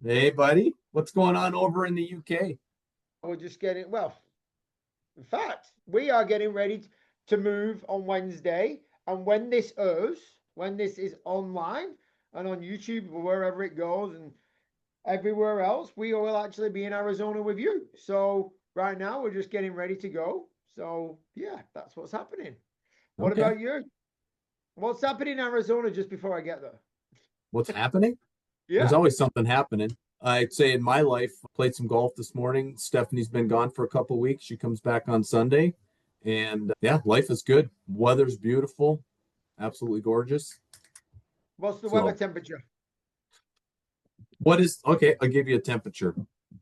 Hey, buddy, what's going on over in the UK? We're just getting, well, in fact, we are getting ready to move on Wednesday. And when this airs, when this is online and on YouTube or wherever it goes and everywhere else, we will actually be in Arizona with you. So right now, we're just getting ready to go. So yeah, that's what's happening. What Okay, about you? What's happening in Arizona just before I get there? what's happening? There's Yeah, always something happening. I'd say in my life, played some golf this morning. Stephanie's been gone for a couple of weeks. She comes back on Sunday, and yeah, life is good. Weather's beautiful, absolutely gorgeous. what's the weather So, temperature? what is okay? I'll give you a temperature.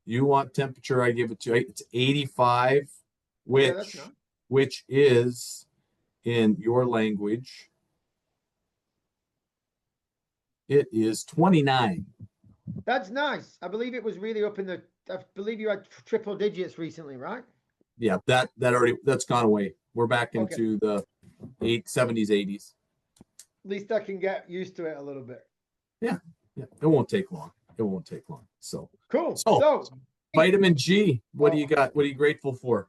You want temperature? I give it to you. It's 85, Okay, that's which nice. which is in your language, it is 29. That's nice. I believe it was really up in the. I believe you had triple digits recently, right? Yeah, that already that's gone away. We're back Okay. into the eight seventies, 80s. At least I can get used to it a little bit. Yeah, yeah. It won't take long. It won't take long. So, Cool. so So, vitamin G. What do you oh, got? What are you grateful for?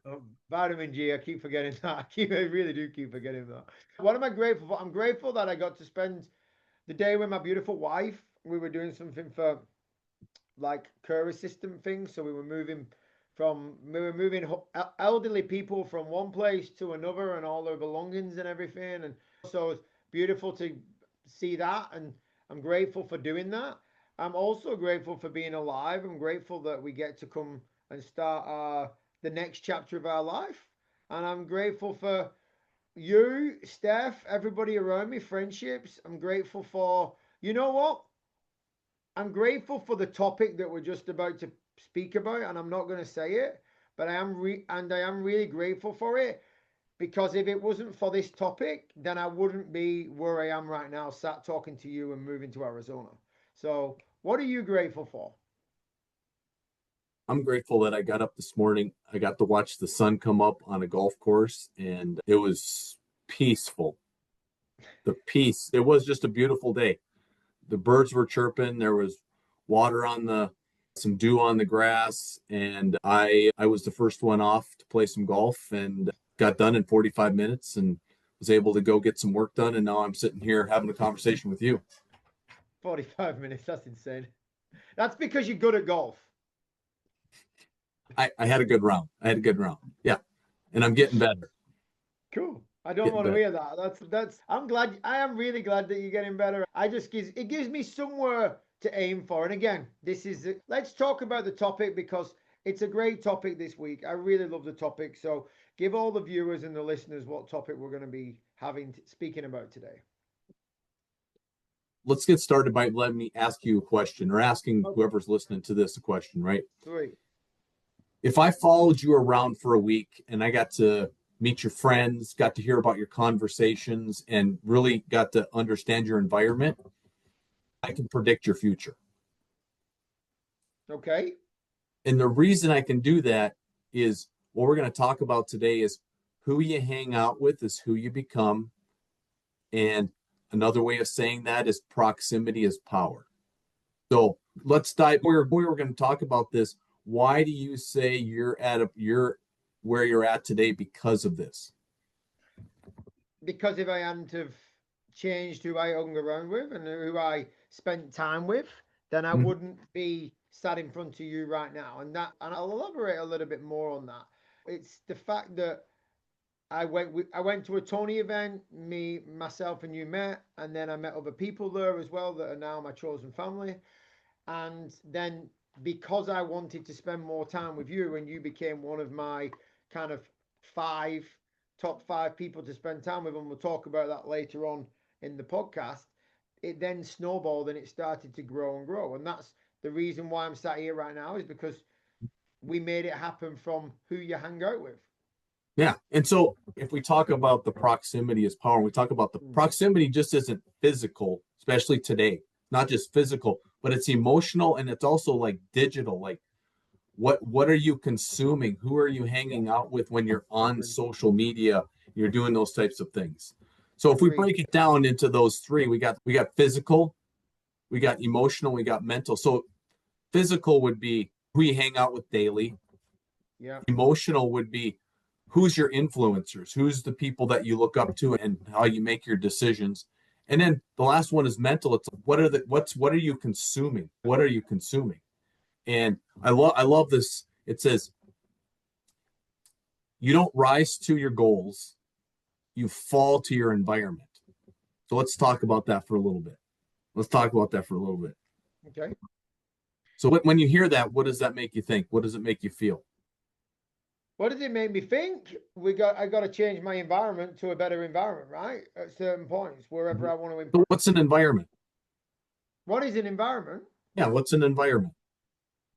vitamin G. I keep forgetting that. I really do keep forgetting that. What am I grateful for? I'm grateful that I got to spend the day with my beautiful wife. We were doing something for like care assistant things. So we were moving elderly people from one place to another and all their belongings and everything. And so it's beautiful to see that. And I'm grateful for doing that. I'm also grateful for being alive. I'm grateful that we get to come and start the next chapter of our life. And I'm grateful for you, Steph, everybody around me, friendships. I'm grateful for, you know what? I'm grateful for the topic that we're just about to speak about, and I'm not going to say it, but I am really grateful for it because if it wasn't for this topic, then I wouldn't be where I am right now, sat talking to you and moving to Arizona. So, what are you grateful for? I'm grateful that I got up this morning. I got to watch the sun come up on a golf course, and it was peaceful. The peace. It was just a beautiful day. The birds were chirping. There was water on the some dew on the grass, and I was the first one off to play some golf and got done in 45 minutes and was able to go get some work done. And now I'm sitting here having a conversation with you. 45 minutes. That's insane. That's because you're good at golf. I had a good round. I had a good round. Yeah, and I'm getting better. Cool. I don't Getting want to better. hear that. I'm glad. I am really glad that you're getting better. I just gives it gives me somewhere to aim for. And again, let's talk about the topic because it's a great topic this week. I really love the topic. So give all the viewers and the listeners what topic we're going to be speaking about today. Let's get started by letting me ask you a question or asking Okay. whoever's listening to this a question, right? Sweet. If I followed you around for a week and I got to meet your friends, got to hear about your conversations, and really got to understand your environment, I can predict your future. Okay. And the reason I can do that is what we're going to talk about today is who you hang out with is who you become. And another way of saying that is proximity is power. So let's dive. We're going to talk about this. Why do you say you're where you're at today because of this? Because if I hadn't have changed who I hung around with and who I spent time with, then I Mhm. wouldn't be sat in front of you right now. And I'll elaborate a little bit more on that. It's the fact that I went to a Tony event, myself and you met, and then I met other people there as well that are now my chosen family. And then because I wanted to spend more time with you and you became one of my kind of five top five people to spend time with, and we'll talk about that later on in the podcast, it then snowballed and it started to grow and grow. And that's the reason why I'm sat here right now is because we made it happen from who you hang out with. Yeah. And so if we talk about the proximity as power, we talk about the Mm. proximity just isn't physical, especially today, not just physical, but it's emotional and it's also like digital. Like what are you consuming? Who are you hanging out with when you're on Agreed. social media? You're doing those types of things. So if we Agreed. break it down into those three, we got physical, we got emotional, we got mental. So Physical would be who you hang out with daily. Yeah. Emotional would be who's your influencers, who's the people that you look up to and how you make your decisions. And then the last one is mental. It's what are you consuming? What are you consuming? And I love this. It says you don't rise to your goals, you fall to your environment. So let's talk about that for a little bit. Let's talk about that for a little bit. Okay. So when you hear that, what does that make you think? What does it make you feel? What does it make me think? I got to change my environment to a better environment, right? At certain points, wherever Mhm. I want to So improve. what's an environment? What is an environment? Yeah, what's an environment?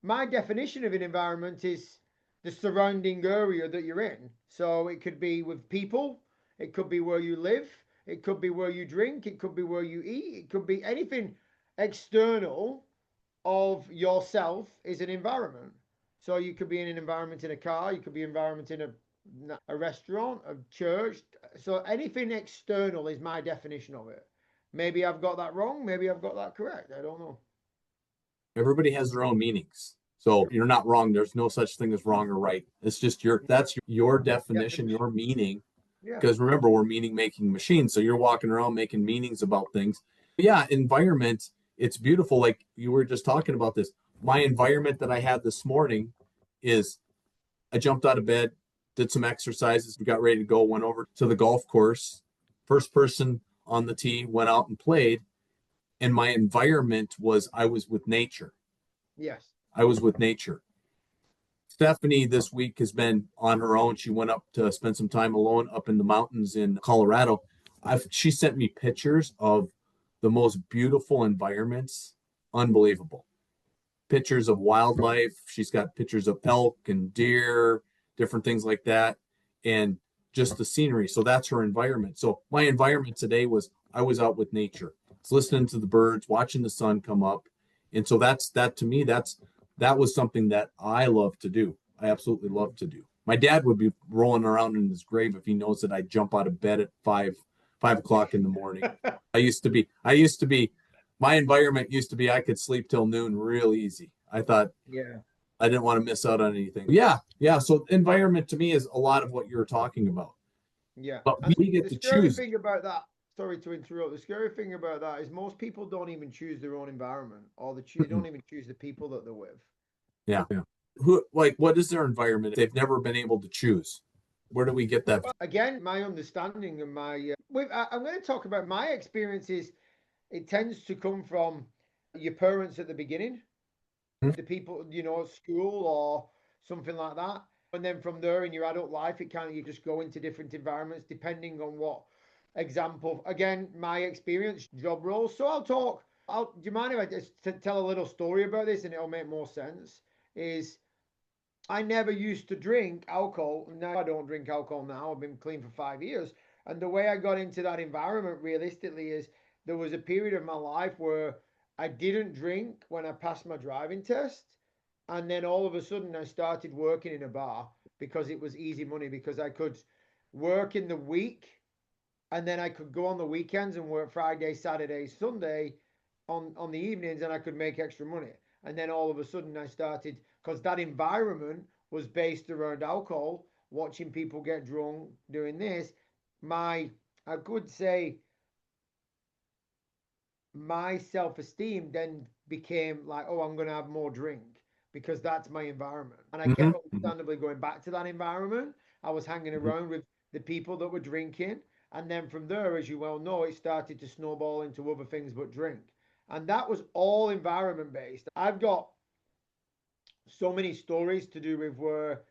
My definition of an environment is the surrounding area that you're in. So it could be with people, it could be where you live, it could be where you drink, it could be where you eat, it could be anything external of yourself is an environment. So you could be in an environment in a car, you could be environment in a restaurant, a church. So anything external is my definition of it. Maybe I've got that wrong, maybe I've got that correct. I don't know. Everybody has their own meanings. So you're not wrong. There's no such thing as wrong or right. It's just that's your definition, Definition. your meaning. Yeah. Because remember, we're meaning making machines. So you're walking around making meanings about things. Yeah, environment, it's beautiful. Like you were just talking about this. My environment that I had this morning is I jumped out of bed, did some exercises, we got ready to go, went over to the golf course. First person on the tee, went out and played. And my environment was I was with nature. Yes. I was with nature. Stephanie this week has been on her own. She went up to spend some time alone up in the mountains in Colorado. She sent me pictures of the most beautiful environments. Unbelievable. Pictures of wildlife. She's got pictures of elk and deer, different things like that, and just the scenery. So that's her environment. So my environment today was I was out with nature. It's listening to the birds, watching the sun come up. And so that's that to me, that was something that I love to do. I absolutely love to do. My dad would be rolling around in his grave if he knows that I jump out of bed at 5 o'clock in the morning. I used to be my environment used to be I could sleep till noon real easy. I thought Yeah. I didn't want to miss out on anything. Yeah, yeah. So environment to me is a lot of what you're talking about. Yeah. But And we get the to scary choose. thing about that, sorry to interrupt, the scary thing about that is most people don't even choose their own environment or they don't even choose the people that they're with. Yeah, yeah. Who like what is their environment? They've never been able to choose. Where do we get that Well, again, my understanding and I'm going to talk about my experiences. It tends to come from your parents at the beginning, from? the people, at school or something like that. And then from there in your adult life, it kind of, you just go into different environments depending on what example. Again, my experience, job roles. So do you mind if I just tell a little story about this and it'll make more sense? Is I never used to drink alcohol. Now I don't drink alcohol now. I've been clean for 5 years. And the way I got into that environment realistically is there was a period of my life where I didn't drink when I passed my driving test. And then all of a sudden I started working in a bar because it was easy money because I could work in the week and then I could go on the weekends and work Friday, Saturday, Sunday on the evenings, and I could make extra money. And then all of a sudden, I started because that environment was based around alcohol, watching people get drunk, doing this. My, I could say, my self esteem then became like, oh, I'm going to have more drink because that's my environment. And I kept Mm-hmm. understandably going back to that environment. I was hanging around with the people that were drinking. And then from there, as you well know, it started to snowball into other things but drink. And that was all environment based. I've got so many stories to do with where,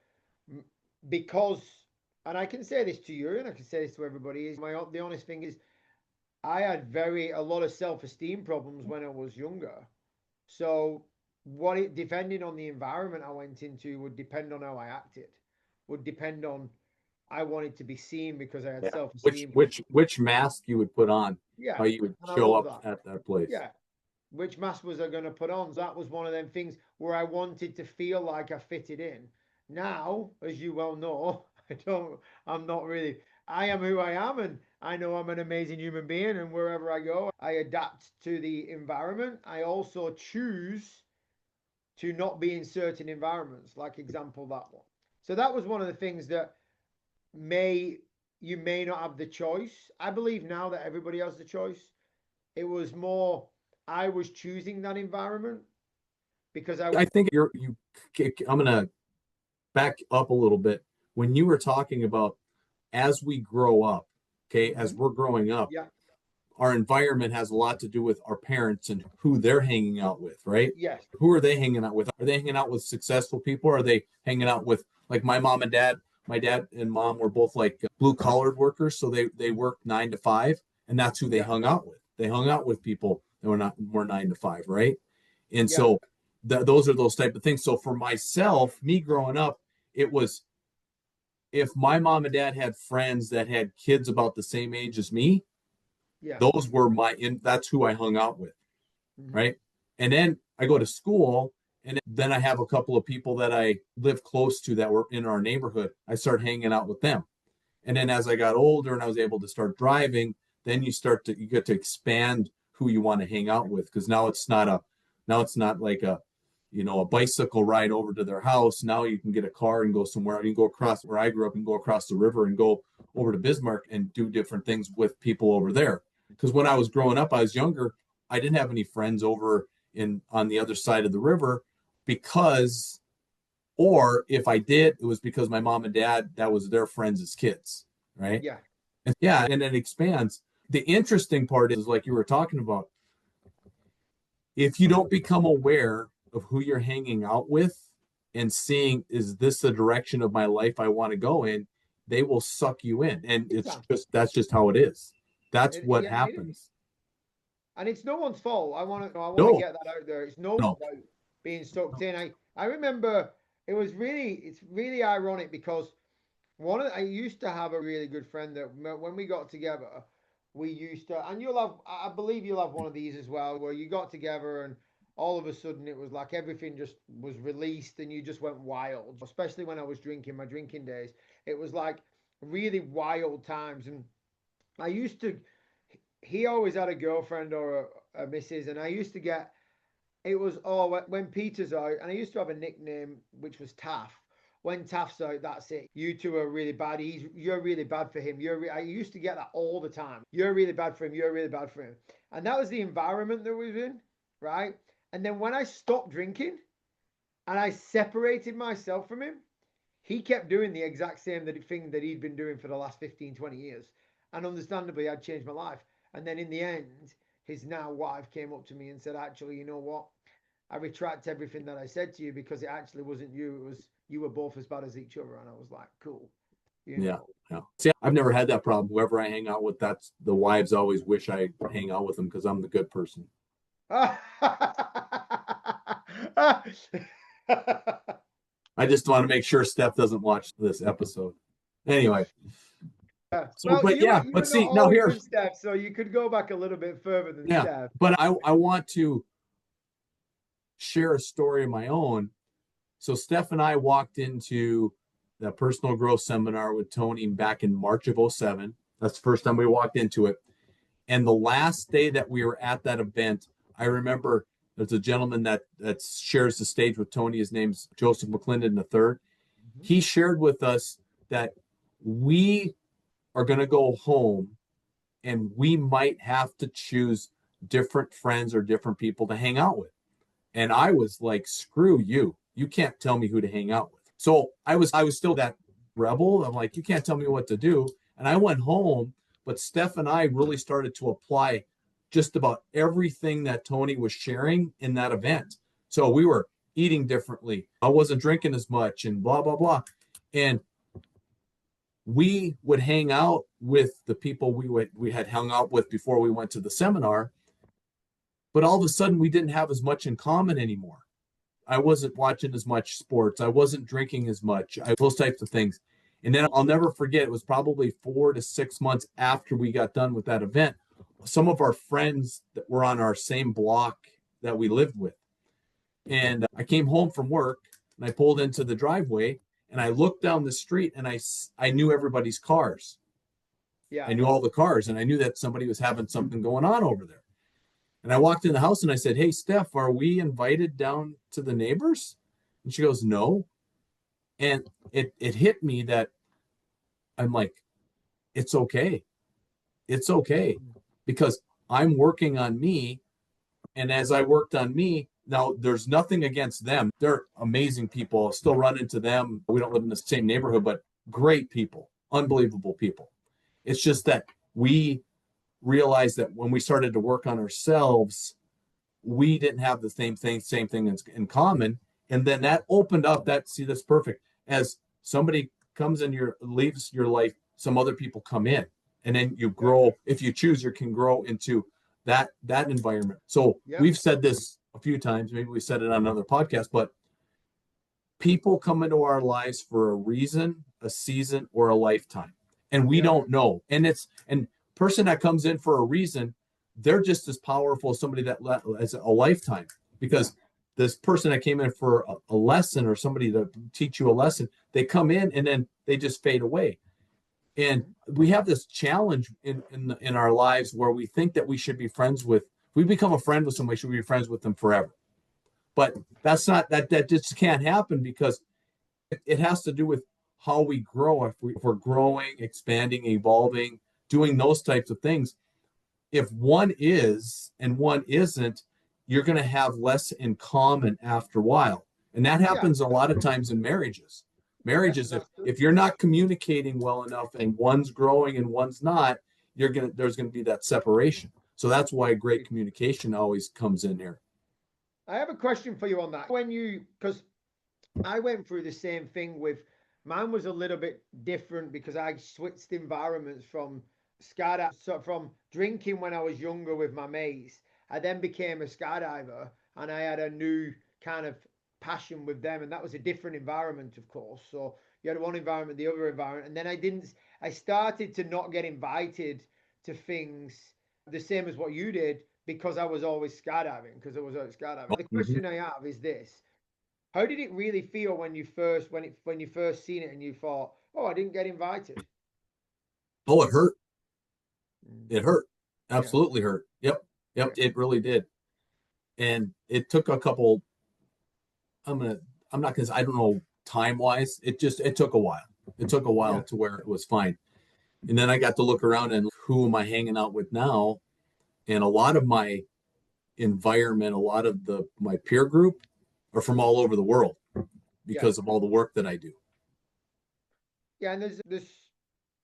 because, and I can say this to you and I can say this to everybody, is the honest thing is I had a lot of self esteem problems when I was younger. So depending on the environment I went into would depend on how I acted, would depend on I wanted to be seen because I had Yeah. self Which esteem. which which mask you would put on, Yeah, how you would and I show love up that. at that place. Yeah, which mask was I going to put on? So that was one of them things where I wanted to feel like I fitted in. Now, as you well know, I don't. I'm not really. I am who I am, and I know I'm an amazing human being. And wherever I go, I adapt to the environment. I also choose to not be in certain environments, like example that one. So that was one of the things that may you may not have the choice. I believe now that everybody has the choice. It was more I was choosing that environment because I I think I'm going to back up a little bit. When you were talking about as we grow up, okay, as Mhm. we're growing up, Yeah, our environment has a lot to do with our parents and who they're hanging out with, right? yes, Who are they hanging out with? Are they hanging out with successful people? Or are they hanging out with like my mom and dad? My dad and mom were both like blue collared workers, so they worked 9 to 5, and that's who they yeah, hung out with. They hung out with people that were 9 to 5, right? And yeah, so those are those type of things. So for myself, me growing up, it was if my mom and dad had friends that had kids about the same age as me, yeah. those were that's who I hung out with, Mhm. right? And then I go to school, and then I have a couple of people that I live close to that were in our neighborhood. I start hanging out with them. And then as I got older and I was able to start driving, then you get to expand who you want to hang out with, because now it's not like a bicycle ride over to their house. Now you can get a car and go somewhere. You can go across where I grew up and go across the river and go over to Bismarck and do different things with people over there. Because when I was growing up, I was younger. I didn't have any friends over in on the other side of the river, because or if I did, it was because my mom and dad, that was their friends as kids, right? Yeah, And yeah, and it expands. The interesting part is, like you were talking about, if you don't become aware of who you're hanging out with and seeing, is this the direction of my life I want to go in, they will suck you in. And big time. that's just how it is. That's what Yeah, it is. happens. And it's no one's fault. I want to No, get that out there. It's no one's no, fault being sucked in. I remember it's really ironic because I used to have a really good friend that when we got together, we used to, and I believe you'll have one of these as well, where you got together and all of a sudden it was like everything just was released and you just went wild. Especially when I was drinking, my drinking days, it was like really wild times. And I used to, he always had a girlfriend or a missus, and I used to get it was when Peter's out, and I used to have a nickname which was Taff. When Taff's out, that's it. You two are really bad. You're really bad for him. I used to get that all the time. You're really bad for him. You're really bad for him. And that was the environment that we was in, right? And then when I stopped drinking and I separated myself from him, he kept doing the exact same thing that he'd been doing for the last 15, 20 years. And understandably, I'd changed my life. And then in the end, his now wife came up to me and said, actually, you know what? I retract everything that I said to you because it actually wasn't you. It was you were both as bad as each other. And I was like, cool, you yeah, know. yeah. See, I've never had that problem. Whoever I hang out with, that's the wives always wish I hang out with them because I'm the good person. I just want to make sure Steph doesn't watch this episode. Anyway, so Well, but yeah, you but were not see now always here, with Steph, so you could go back a little bit further than yeah, Steph. but I want to share a story of my own. So Steph and I walked into the personal growth seminar with Tony back in March of '07. That's the first time we walked into it. And the last day that we were at that event, I remember there's a gentleman that shares the stage with Tony. His name's Joseph McClendon III. Mhm. He shared with us that we are going to go home and we might have to choose different friends or different people to hang out with. And I was like, screw you. You can't tell me who to hang out with. So I was still that rebel. I'm like, you can't tell me what to do. And I went home, but Steph and I really started to apply just about everything that Tony was sharing in that event. So we were eating differently. I wasn't drinking as much and blah, blah, blah. And we would hang out with the people we had hung out with before we went to the seminar, but all of a sudden we didn't have as much in common anymore. I wasn't watching as much sports. I wasn't drinking as much. Those types of things. And then I'll never forget, it was probably 4 to 6 months after we got done with that event. Some of our friends that were on our same block that we lived with. And I came home from work and I pulled into the driveway and I looked down the street and I knew everybody's cars. Yeah. I knew all the cars and I knew that somebody was having something going on over there. And I walked in the house and I said, "Hey, Steph, are we invited down to the neighbors?" And she goes, "No." And it hit me that I'm like, it's okay. It's okay because I'm working on me. And as I worked on me, now there's nothing against them. They're amazing people. I still run into them. We don't live in the same neighborhood, but great people, unbelievable people. It's just that we realized that when we started to work on ourselves, we didn't have the same thing in common. And then that opened up that, see, that's perfect. As somebody comes in your, leaves your life, some other people come in, and then you Yeah. grow. If you choose, you can grow into that environment. So Yeah. we've said this a few times, maybe we said it on another podcast, but people come into our lives for a reason, a season, or a lifetime. And we Yeah. don't know. And person that comes in for a reason, they're just as powerful as somebody that as a lifetime. Because this person that came in for a lesson or somebody to teach you a lesson, they come in and then they just fade away. And we have this challenge in our lives where we think that we should be friends with. If we become a friend with somebody, should we be friends with them forever? But that's not that just can't happen because it has to do with how we grow. If we're growing, expanding, evolving, doing those types of things, if one is and one isn't, you're going to have less in common after a while. And that Yeah. happens a lot of times in marriages. Yeah. Marriages, That's true. if you're not communicating well enough and one's growing and one's not, there's going to be that separation. So that's why great communication always comes in here. I have a question for you on that. Because I went through the same thing with mine was a little bit different because I switched environments from from drinking when I was younger with my mates. I then became a skydiver and I had a new kind of passion with them, and that was a different environment, of course. So you had one environment, the other environment, and then I started to not get invited to things the same as what you did because I was always skydiving, because I was always skydiving. The Mm-hmm. question I have is this: how did it really feel when you first seen it and you thought, "Oh, I didn't get invited"? Oh, it hurt. Mm. It hurt. Yeah, Absolutely hurt. Yep. Yep. yeah, It really did. And it took a couple, I'm gonna I'm not gonna I don't know time wise. It took a while. It took a while yeah, to where it was fine. And then I got to look around and who am I hanging out with now? And a lot of my environment, a lot of my peer group are from all over the world yeah, because of all the work that I do. yeah. And there's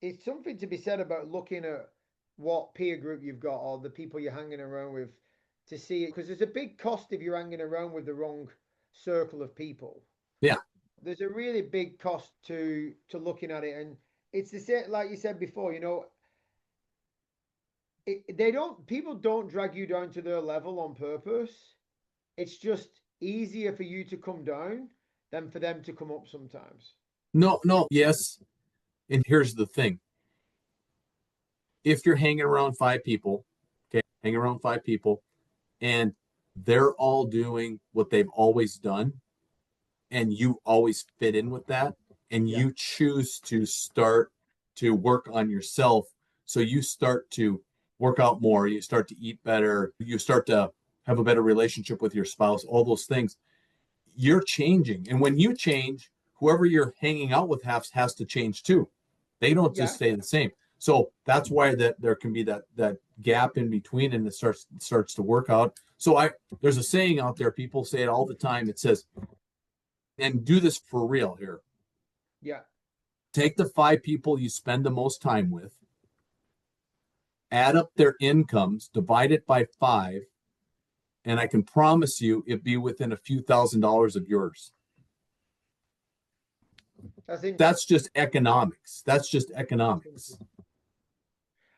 it's something to be said about looking at what peer group you've got or the people you're hanging around with to see it, because there's a big cost if you're hanging around with the wrong circle of people. Yeah. There's a really big cost to looking at it, and it's the same like you said before. They don't people don't drag you down to their level on purpose. It's just easier for you to come down than for them to come up sometimes. No, no, yes. And here's the thing. If you're hanging around five people, okay, hanging around five people, and they're all doing what they've always done, and you always fit in with that, and Yeah, you choose to start to work on yourself. So you start to work out more, you start to eat better, you start to have a better relationship with your spouse, all those things. You're changing. And when you change, whoever you're hanging out with has to change too. They don't just yeah, stay the same. So that's why that there can be that gap in between, and it starts to work out. So there's a saying out there, people say it all the time. It says, and do this for real here. yeah. Take the five people you spend the most time with, add up their incomes, divide it by five, and I can promise you it'd be within a few $1,000s of yours. That's interesting. That's just economics. That's just That's economics. interesting.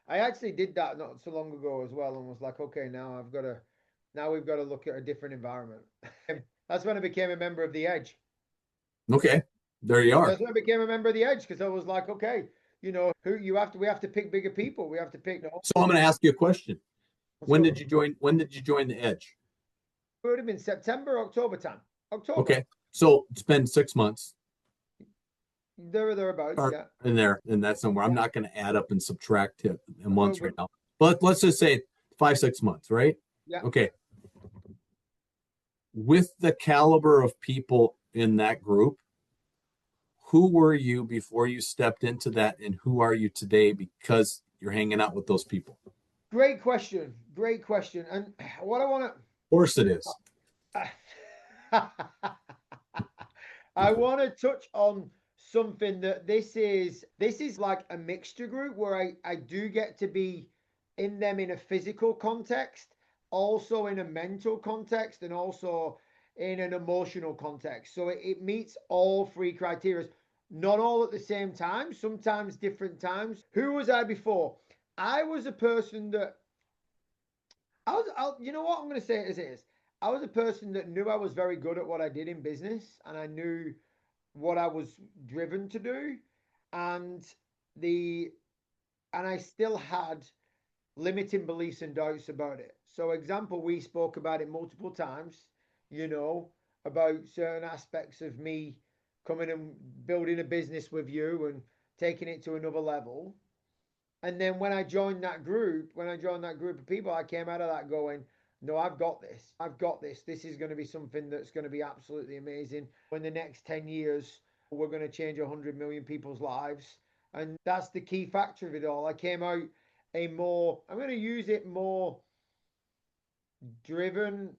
I actually did that not so long ago as well, and was like, okay, now we've got to look at a different environment. That's when I became a member of the Edge. Okay, there you are. That's when I became a member of the Edge, because I was like, okay, we have to pick bigger people. We have to pick. No, So I'm going to ask you a question. let's When go. did you join? When did you join the Edge? It would have been September, October time. October. Okay, so it's been 6 months. There or thereabouts. Or Yeah. in there, in that somewhere. I'm Yeah. not going to add up and subtract it in Well, months right now. But let's just say 5, 6 months, right? Yeah. Okay. With the caliber of people in that group, who were you before you stepped into that, and who are you today because you're hanging out with those people? Great question. Great question. And what I want Of course it is. to I want to touch on something that this is like a mixture group where I do get to be in them in a physical context, also in a mental context, and also in an emotional context. So it meets all three criteria. Not all at the same time, sometimes different times. Who was I before? I was a person that you know what? I'm going to say it as it is. I was a person that knew I was very good at what I did in business, and I knew what I was driven to do, and the and I still had limiting beliefs and doubts about it. So, example, we spoke about it multiple times. You know, about certain aspects of me coming and building a business with you and taking it to another level. And then when I joined that group of people, I came out of that going, no, I've got this. I've got this. This is going to be something that's going to be absolutely amazing. In the next 10 years, we're going to change 100 million people's lives. And that's the key factor of it all. I came out I'm going to use it more driven.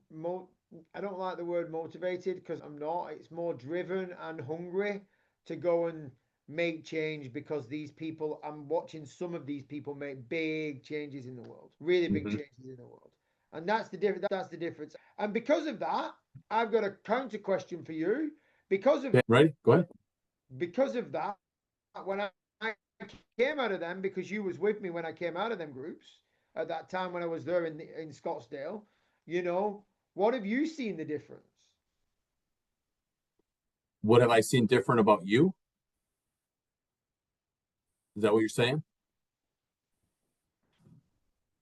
I don't like the word motivated because I'm not. It's more driven and hungry to go and make change because I'm watching some of these people make big changes in the world, really big Mm-hmm. changes in the world. And that's the difference. That's the difference. And because of that, I've got a counter question for you. Because of Okay, ready? Go ahead. because of that, when I came out of them, because you was with me when I came out of them groups at that time when I was there in Scottsdale, you know, what have you seen the difference? What have I seen different about you? Is that what you're saying?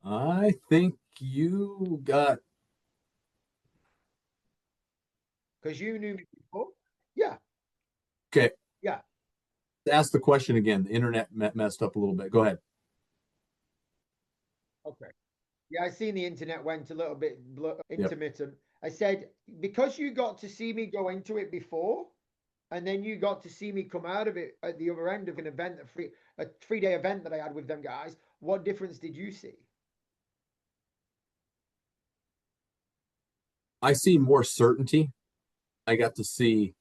I think you got. Because you knew me before. Yeah, Okay. yeah. Ask the question again. The internet messed up a little bit. Go ahead. Okay. Yeah, I seen the internet went a little bit Yep. intermittent. I said, because you got to see me go into it before, and then you got to see me come out of it at the other end of an event, a 3-day event that I had with them guys, what difference did you see? I see more certainty. I got to see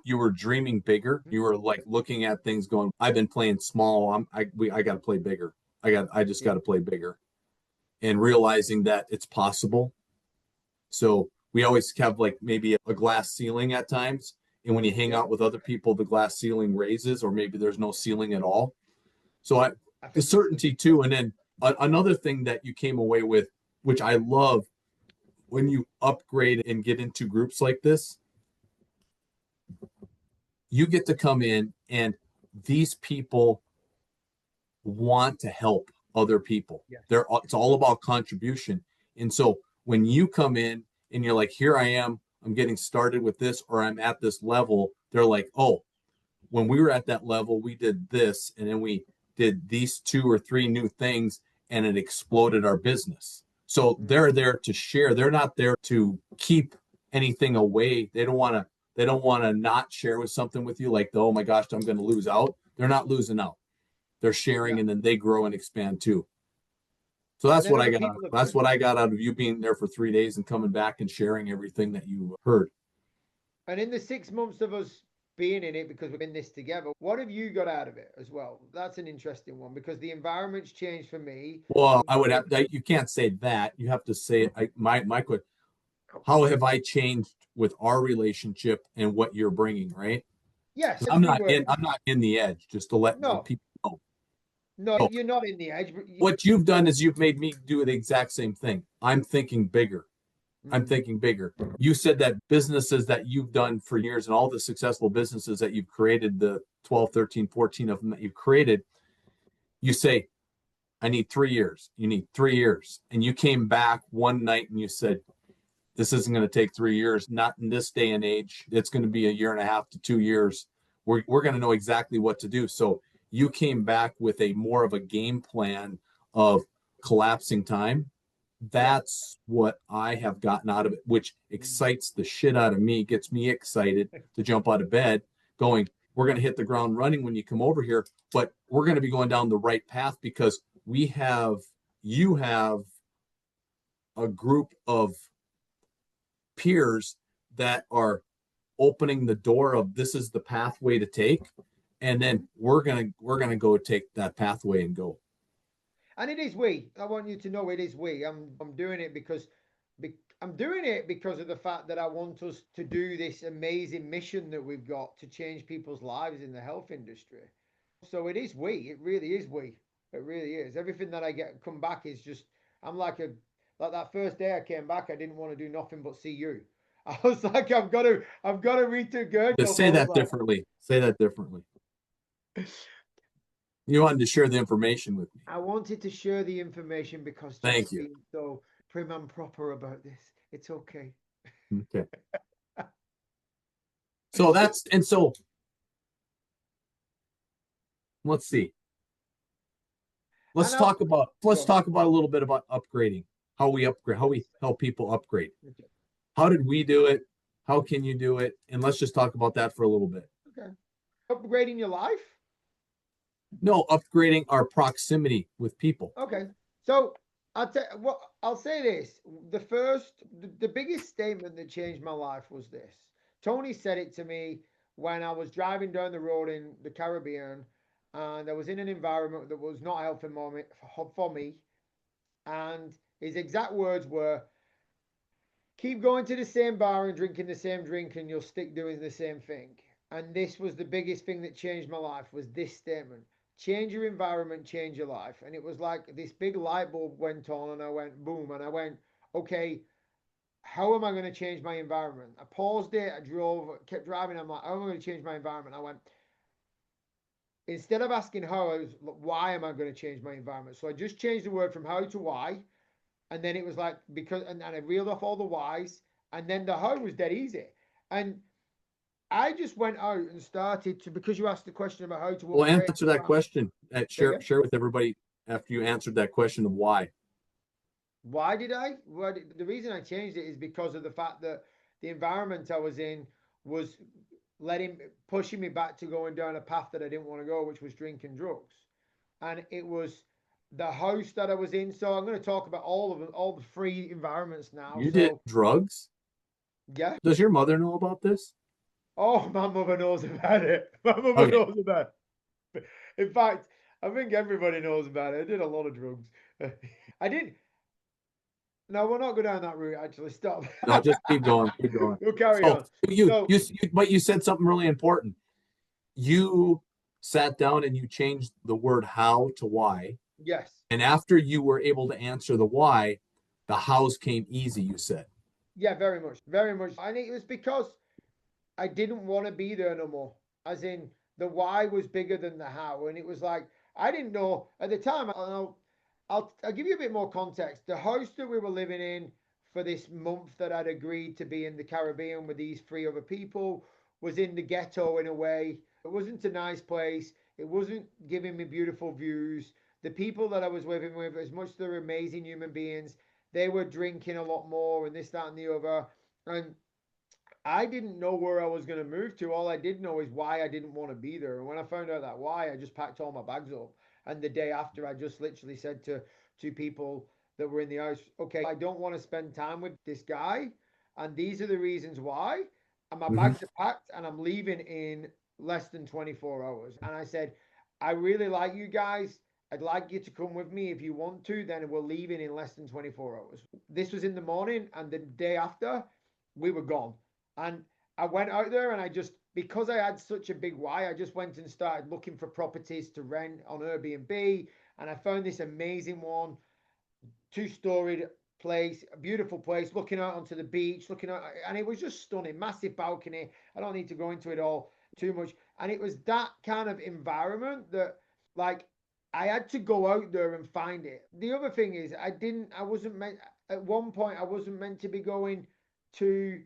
you were dreaming bigger. Mhm. You were like looking at things going, I've been playing small. I got to play bigger. I just got Yeah, to play bigger, and realizing that it's possible. So we always have like maybe a glass ceiling at times. And when you hang yeah. out with other people, the glass ceiling raises, or maybe there's no ceiling at all. So I the think certainty too. And then another thing that you came away with, which I love when you upgrade and get into groups like this, you get to come in and these people want to help other people. yes. It's all about contribution. And so when you come in and you're like, here I am, I'm getting started with this, or I'm at this level, they're like, oh, when we were at that level, we did this, and then we did these 2 or 3 new things, and it exploded our business. So Mm, they're there to share. They're not there to keep anything away. They don't want to. They don't want to not share with something with you, like, oh my gosh, I'm going to lose out. They're not losing out. They're sharing, yeah. and then they grow and expand too. So And that's then what I other got. people have That's what I got out of you being there for 3 days and coming back and sharing everything that you heard. And in the 6 months of us being in it, because we've been this together, what have you got out of it as well? That's an interesting one because the environment's changed for me. Well, And I would have. You can't say that. You have to say, my how have I changed with our relationship and what you're bringing, right? yes, Because that's a good word. I'm not in the edge, just to let the No, people know. no, So you're not in the edge, but what you've done is you've made me do the exact same thing. I'm thinking bigger. I'm mm, thinking bigger. You said that businesses that you've done for years and all the successful businesses that you've created, the 12, 13, 14 of them that you've created, you say, I need 3 years. You need 3 years. And you came back one night and you said, this isn't going to take 3 years, not in this day and age. It's going to be a year and a half to 2 years. We're going to know exactly what to do. So you came back with a more of a game plan of, collapsing time. Yeah. That's what I have gotten out of it, which excites the shit out of me, gets me excited to jump out of bed, going, we're going to hit the ground running when you come over here, but we're going to be going down the right path because you have a group of peers that are opening the door of this is the pathway to take, and then we're gonna go take that pathway and go. And it is we. I want you to know it is we. I'm doing it because I'm doing it because of the fact that I want us to do this amazing mission that we've got to change people's lives in the health industry. So it is we. It really is we. It really is. Everything that I get come back is just I'm like that first day I came back, I didn't want to do nothing but see you. I was like, I've got to read to Just Gurkle. I say was that like, differently. Say that differently. You wanted to share the information with me. I wanted to share the information because Thank Jack's you. being so prim and proper about this. It's okay. Okay. So let's see. And I Let's go talk about a little bit about upgrading. How we upgrade, how we help people upgrade. okay. How did we do it? How can you do it? And let's just talk about that for a little bit. Okay. Upgrading your life? No, upgrading our proximity with people. Okay. So I'll say this. The biggest statement that changed my life was this. Tony said it to me when I was driving down the road in the Caribbean and I was in an environment that was not healthy for me. And his exact words were, keep going to the same bar and drinking the same drink and you'll stick doing the same thing. And this was the biggest thing that changed my life was this statement. Change your environment, change your life. And it was like this big light bulb went on and I went boom and I went, okay, how am I going to change my environment? I paused it, I drove, kept driving. I'm like, how am I going to change my environment? I went, instead of asking how, I was, why am I going to change my environment? So I just changed the word from how to why. And then it was like, because, and I reeled off all the whys. And then the how was dead easy. And I just went out and started to, because you asked the question about how to Well, upgrade. answer that question. Say Share again? share with everybody after you answered that question of why. Why did I? The reason I changed it is because of the fact that the environment I was in was pushing me back to going down a path that I didn't want to go, which was drinking drugs. And it was the house that I was in. So I'm going to talk about all the free environments now. You did So drugs? yeah. Does your mother know about this? Oh, my mother knows about it. My mother Okay. knows about it. In fact, I think everybody knows about it. I did a lot of drugs. I did. No, we'll not go down that route. Actually, stop. No, just keep going. Keep going. We'll carry So on. So but you said something really important. You sat down and you changed the word how to why. yes, And after you were able to answer the why, the hows came easy, you said. yeah, very much, very much. And it was because I didn't want to be there no more. As in, the why was bigger than the how, and it was like I didn't know at the time. I'll give you a bit more context. The house that we were living in for this month that I'd agreed to be in the Caribbean with these three other people was in the ghetto in a way. It wasn't a nice place. It wasn't giving me beautiful views. The people that I was living with, as much as they're amazing human beings, they were drinking a lot more and this, that, and the other. And I didn't know where I was going to move to. All I did know is why I didn't want to be there. And when I found out that why, I just packed all my bags up. And the day after, I just literally said to two people that were in the house, okay, I don't want to spend time with this guy. And these are the reasons why. And my Mm-hmm. bags are packed and I'm leaving in less than 24 hours. And I said, I really like you guys. I'd like you to come with me if you want to. Then we're leaving in less than 24 hours. This was in the morning. And the day after, we were gone. And I went out there and I just, because I had such a big why, I just went and started looking for properties to rent on Airbnb. And I found this amazing one, two-storied place, a beautiful place, looking out onto the beach, looking out, and it was just stunning, massive balcony. I don't need to go into it all too much. And it was that kind of environment that, like, I had to go out there and find it. The other thing is, I wasn't meant, at one point, I wasn't meant to be going to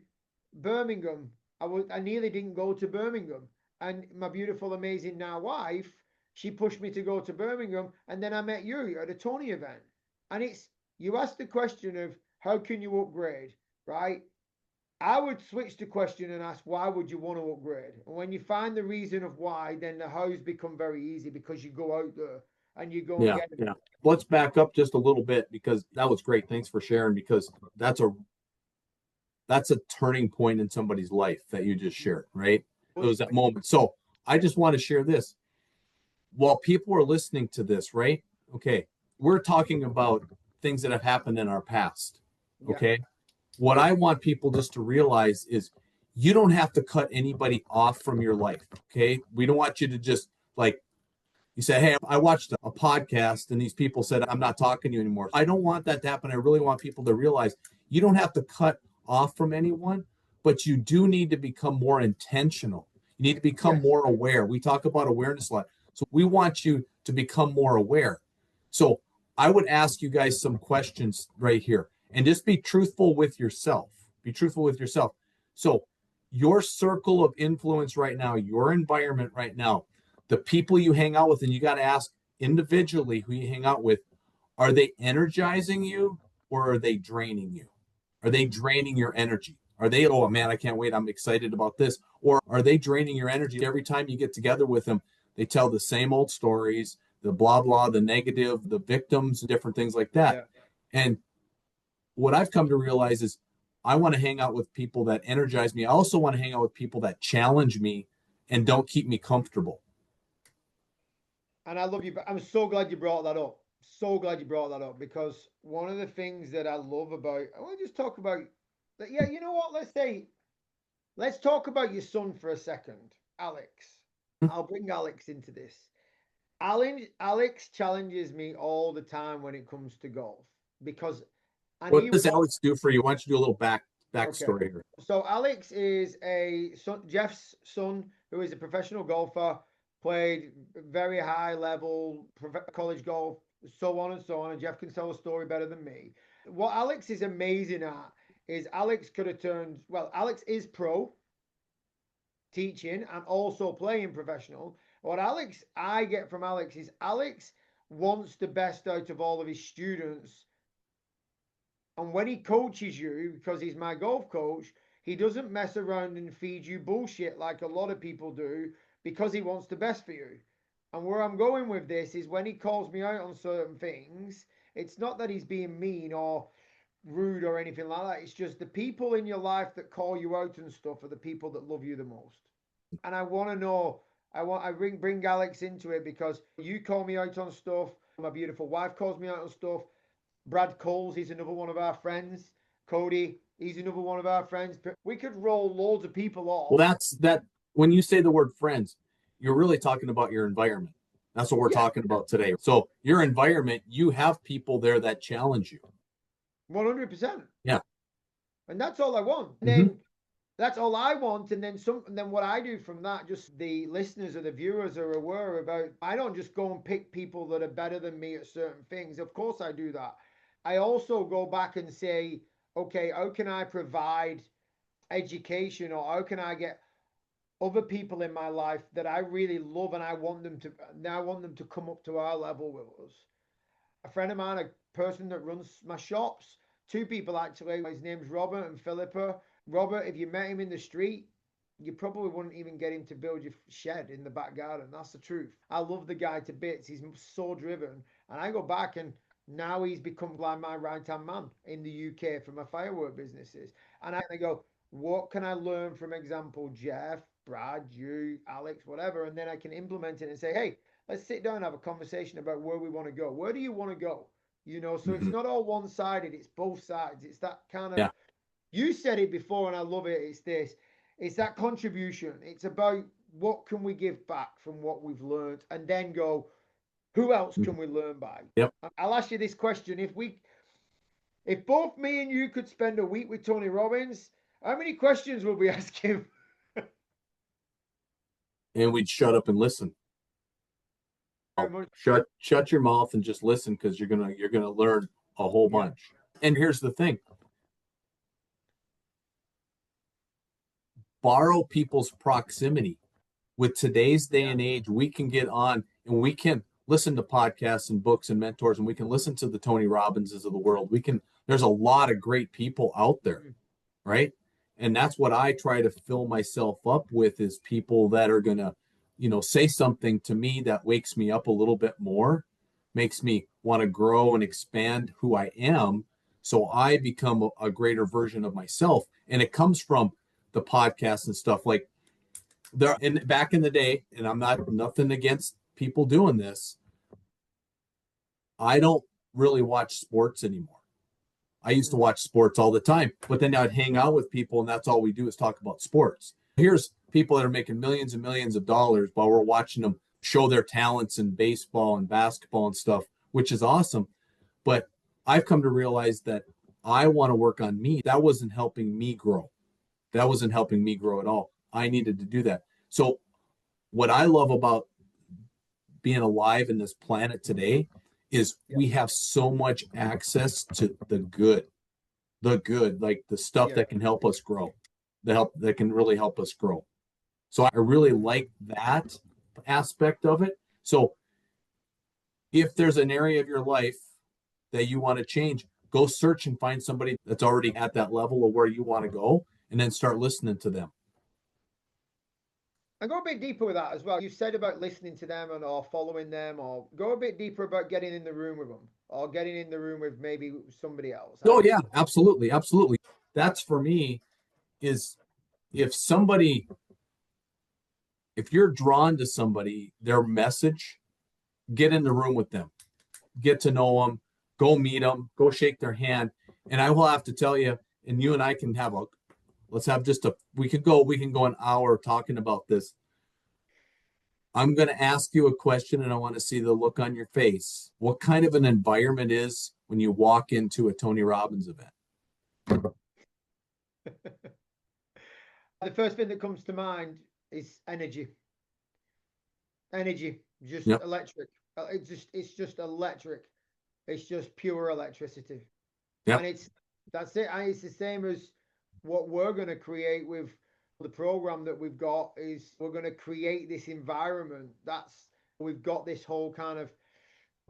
Birmingham. I nearly didn't go to Birmingham. And my beautiful, amazing now wife, she pushed me to go to Birmingham. And then I met you at a Tony event. And it's, you ask the question of how can you upgrade, right? I would switch the question and ask, why would you want to upgrade? And when you find the reason of why, then the hows become very easy because you go out there and you go and Yeah, get them. yeah. Let's back up just a little bit because that was great. Thanks for sharing because that's a turning point in somebody's life that you just shared, right? It was that moment. So I just want to share this. While people are listening to this, right? Okay, we're talking about things that have happened in our past. Yeah. Okay. What I want people just to realize is you don't have to cut anybody off from your life. Okay. We don't want you to just like, you say, hey, I watched a podcast and these people said, I'm not talking to you anymore. I don't want that to happen. I really want people to realize you don't have to cut off from anyone, but you do need to become more intentional. You need to become Yes. more aware. We talk about awareness a lot. So we want you to become more aware. So I would ask you guys some questions right here and just be truthful with yourself. Be truthful with yourself. So your circle of influence right now, your environment right now, the people you hang out with, and you got to ask individually who you hang out with, are they energizing you or are they draining you? Are they draining your energy? Are they, oh man, I can't wait, I'm excited about this? Or are they draining your energy every time you get together with them? They tell the same old stories, the blah, blah, the negative, the victims, different things like that. Yeah. And what I've come to realize is I want to hang out with people that energize me. I also want to hang out with people that challenge me and don't keep me comfortable. And I love you. I'm so glad you brought that up. So glad you brought that up because one of the things that I love about, I want to just talk about that. Yeah, you know what? Let's talk about your son for a second, Alex. I'll bring Alex into this. Alex challenges me all the time when it comes to golf because, and What he does was Alex do for you? Why don't you do a little okay. backstory here? So Alex is Jeff's son, who is a professional golfer, played very high level college golf, so on and so on. And Jeff can tell a story better than me. What Alex is amazing at is Alex could have turned, well, Alex is pro teaching and also playing professional. What I get from Alex is Alex wants the best out of all of his students. And when he coaches you, because he's my golf coach, he doesn't mess around and feed you bullshit like a lot of people do because he wants the best for you. And where I'm going with this is when he calls me out on certain things, it's not that he's being mean or rude or anything like that. It's just the people in your life that call you out and stuff are the people that love you the most. And I want to know. I bring Alex into it because you call me out on stuff. My beautiful wife calls me out on stuff. Brad Coles, he's another one of our friends. Cody, he's another one of our friends. We could roll loads of people Well, off. that's that. When you say the word friends, you're really talking about your environment. That's what we're Yeah, talking about today. So, your environment, you have people there that challenge you. 100%. Yeah. And that's all I want. And Mm-hmm. then that's all I want. And then some. And then what I do from that, just the listeners or the viewers are aware about. I don't just go and pick people that are better than me at certain things. Of course, I do that. I also go back and say, okay, how can I provide education or how can I get other people in my life that I really love and I want them to come up to our level with us. A friend of mine, a person that runs my shops, two people actually. His name's Robert and Philippa. Robert, if you met him in the street, you probably wouldn't even get him to build your shed in the back garden. That's the truth. I love the guy to bits. He's so driven. And I go back and now he's become like my right hand man in the UK for my firework businesses. And I go, what can I learn from example Jeff, Brad, you, Alex, whatever, and then I can implement it and say, hey, let's sit down and have a conversation about where we want to go. Where do you want to go? You know, so it's Mm-hmm. not all one sided, it's both sides. It's that kind of, Yeah. you said it before and I love it. It's this, it's that contribution. It's about what can we give back from what we've learned and then go, who else Mm-hmm. can we learn by? Yep. I'll ask you this question. If both me and you could spend a week with Tony Robbins, how many questions would we ask him? And we'd shut up and listen. Very much. Shut your mouth and just listen because you're gonna learn a whole Yeah. bunch. And here's the thing: borrow people's proximity. With today's day Yeah. and age, we can get on and listen to podcasts and books and mentors, and we can listen to the Tony Robbinses of the world. There's a lot of great people out there, right? And that's what I try to fill myself up with, is people that are going to, say something to me that wakes me up a little bit more, makes me want to grow and expand who I am, so I become a greater version of myself. And it comes from the podcast and stuff like there. And back in the day, and I'm not nothing against people doing this, I don't really watch sports anymore. I used to watch sports all the time, but then I'd hang out with people and that's all we do is talk about sports. Here's people that are making millions and millions of dollars while we're watching them show their talents in baseball and basketball and stuff, which is awesome. But I've come to realize that I want to work on me. That wasn't helping me grow. That wasn't helping me grow at all. I needed to do that. So what I love about being alive in this planet today is we have so much access to the good, like the stuff that can help us grow, that can really help us grow. So I really like that aspect of it. So if there's an area of your life that you want to change, go search and find somebody that's already at that level of where you want to go, and then start listening to them. And go a bit deeper with that as well. You said about listening to them or following them, or go a bit deeper about getting in the room with them, or getting in the room with maybe somebody else. Oh yeah, absolutely, absolutely. That's for me is if somebody, if you're drawn to somebody, their message, get in the room with them, get to know them, go meet them, go shake their hand. And I will have to tell you, and you and I can have let's have just we can go an hour talking about this. I'm going to ask you a question and I want to see the look on your face. What kind of an environment is when you walk into a Tony Robbins event? The first thing that comes to mind is energy. Energy, just Yep. electric. It's just electric. It's just pure electricity. Yep. And that's it. And it's the same as what we're going to create with the program that we've got. Is we're going to create this environment. We've got this whole kind of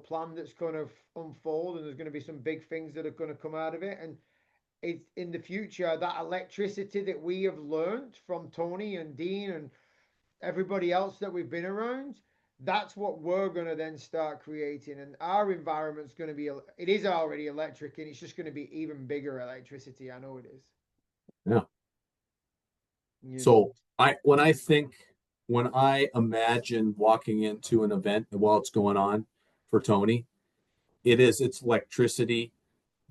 plan that's going to unfold, and there's going to be some big things that are going to come out of it. And it's in the future, that electricity that we have learned from Tony and Dean and everybody else that we've been around, that's what we're going to then start creating. And our environment's going to be, it is already electric, and it's just going to be even bigger electricity. I know it is. Yeah. So when I imagine walking into an event while it's going on for Tony, it's electricity.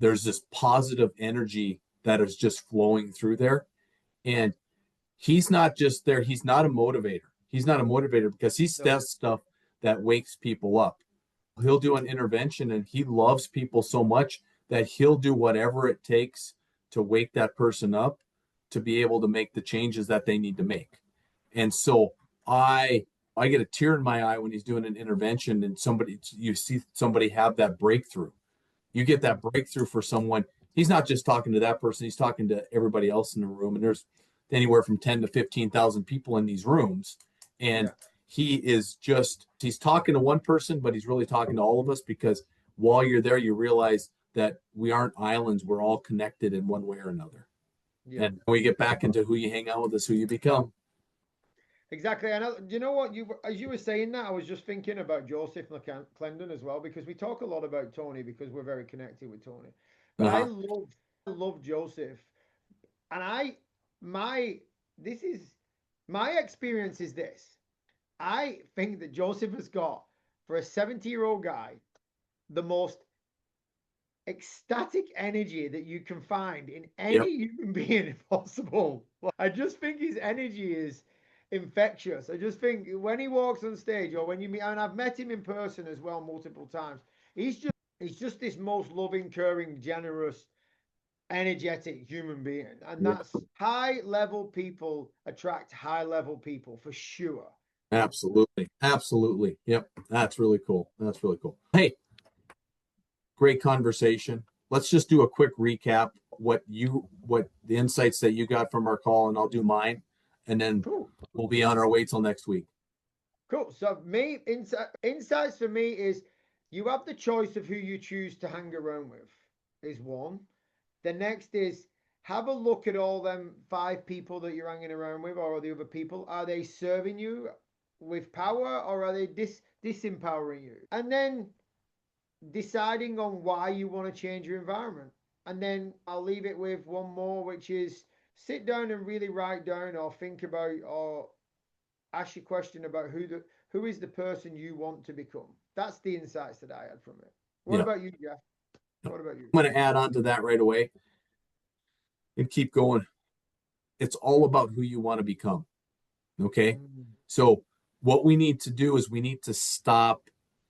There's this positive energy that is just flowing through there. And he's not just there. He's not a motivator. He's not a motivator because he does stuff that wakes people up. He'll do an intervention and he loves people so much that he'll do whatever it takes to wake that person up to be able to make the changes that they need to make. And so I get a tear in my eye when he's doing an intervention and you see somebody have that breakthrough. You get that breakthrough for someone. He's not just talking to that person. He's talking to everybody else in the room. And there's anywhere from 10 to 15,000 people in these rooms. And he's talking to one person, but he's really talking to all of us, because while you're there, you realize that we aren't islands. We're all connected in one way or another. Yeah. And when we get back into who you hang out with is who you become. Exactly. And you know what? As you were saying that, I was just thinking about Joseph McClendon as well, because we talk a lot about Tony because we're very connected with Tony. But I love Joseph. And my experience is this. I think that Joseph has got, for a 70-year-old guy, the most ecstatic energy that you can find in any human being possible. I just think his energy is infectious. I just think when he walks on stage, or when you meet, and I've met him in person as well multiple times, he's just this most loving, caring, generous, energetic human being. And that's high level people attract high level people for sure. Absolutely. Yep. That's really cool. Hey, great conversation. Let's just do a quick recap. What the insights that you got from our call, and I'll do mine, and then we'll be on our way till next week. Cool. So me, insights for me is you have the choice of who you choose to hang around with, is one. The next is have a look at all them five people that you're hanging around with, or the other people. Are they serving you with power, or are they disempowering you? And then deciding on why you want to change your environment. And then I'll leave it with one more, which is sit down and really write down or think about or ask your question about who is the person you want to become. That's the insights that I had from it. What Yeah. about you, Jeff? What about you? I'm going to add on to that right away and keep going. It's all about who you want to become. Okay. Mm. So, what we need to do is we need to stop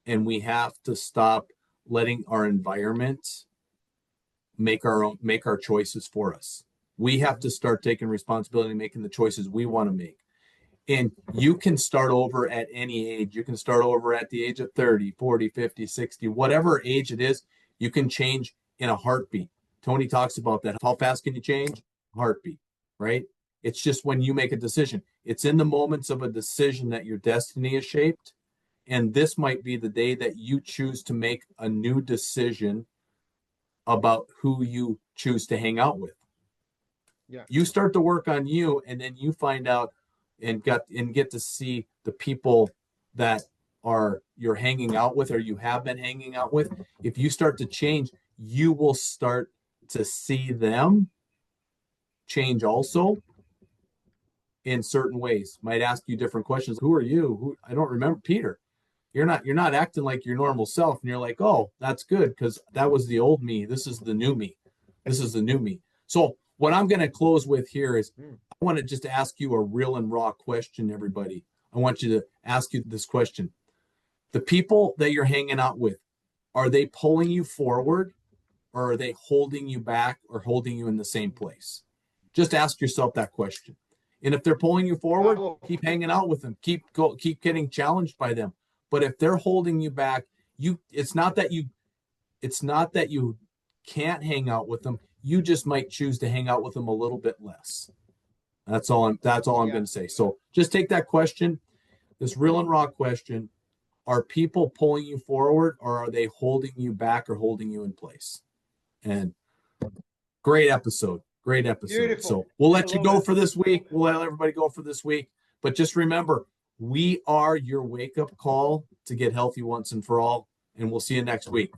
and we have to stop letting our environment make our choices for us. We have Mm-hmm. to start taking responsibility and making the choices we want to make. And you can start over at any age. You can start over at the age of 30, 40, 50, 60, whatever age it is, you can change in a heartbeat. Tony talks about that. How fast can you change? Heartbeat, right? It's just when you make a decision. It's in the moments of a decision that your destiny is shaped. And this might be the day that you choose to make a new decision about who you choose to hang out with. Yeah. You start to work on you, and then you find out and get to see the people that are you're hanging out with or you have been hanging out with. If you start to change, you will start to see them change also in certain ways. Might ask you different questions. Who are you? Who I don't remember. Peter. You're not acting like your normal self, and you're like, oh, that's good because that was the old me. This is the new me. This is the new me. So what I'm going to close with here is Mm. I want to just ask you a real and raw question, everybody. I want you to ask you this question. The people that you're hanging out with, are they pulling you forward or are they holding you back or holding you in the same place? Just ask yourself that question. And if they're pulling you forward, keep hanging out with them. Keep getting challenged by them. But if they're holding you back, it's not that you can't hang out with them. You just might choose to hang out with them a little bit less. That's all I'm Yeah. going to say. So just take that question, this real and raw question. Are people pulling you forward or are they holding you back or holding you in place? And great episode. Great episode. Beautiful. So we'll I let you love go it. for this week. We'll let everybody go for this week. But just remember, we are your wake up call to get healthy once and for all. And we'll see you next week.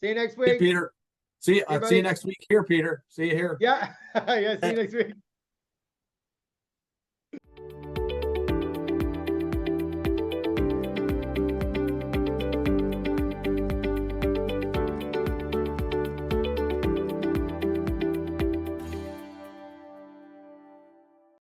See you next See you, week. Peter. See See you, you buddy. next week here, Peter. See you here. Yeah. Yeah. See you next week.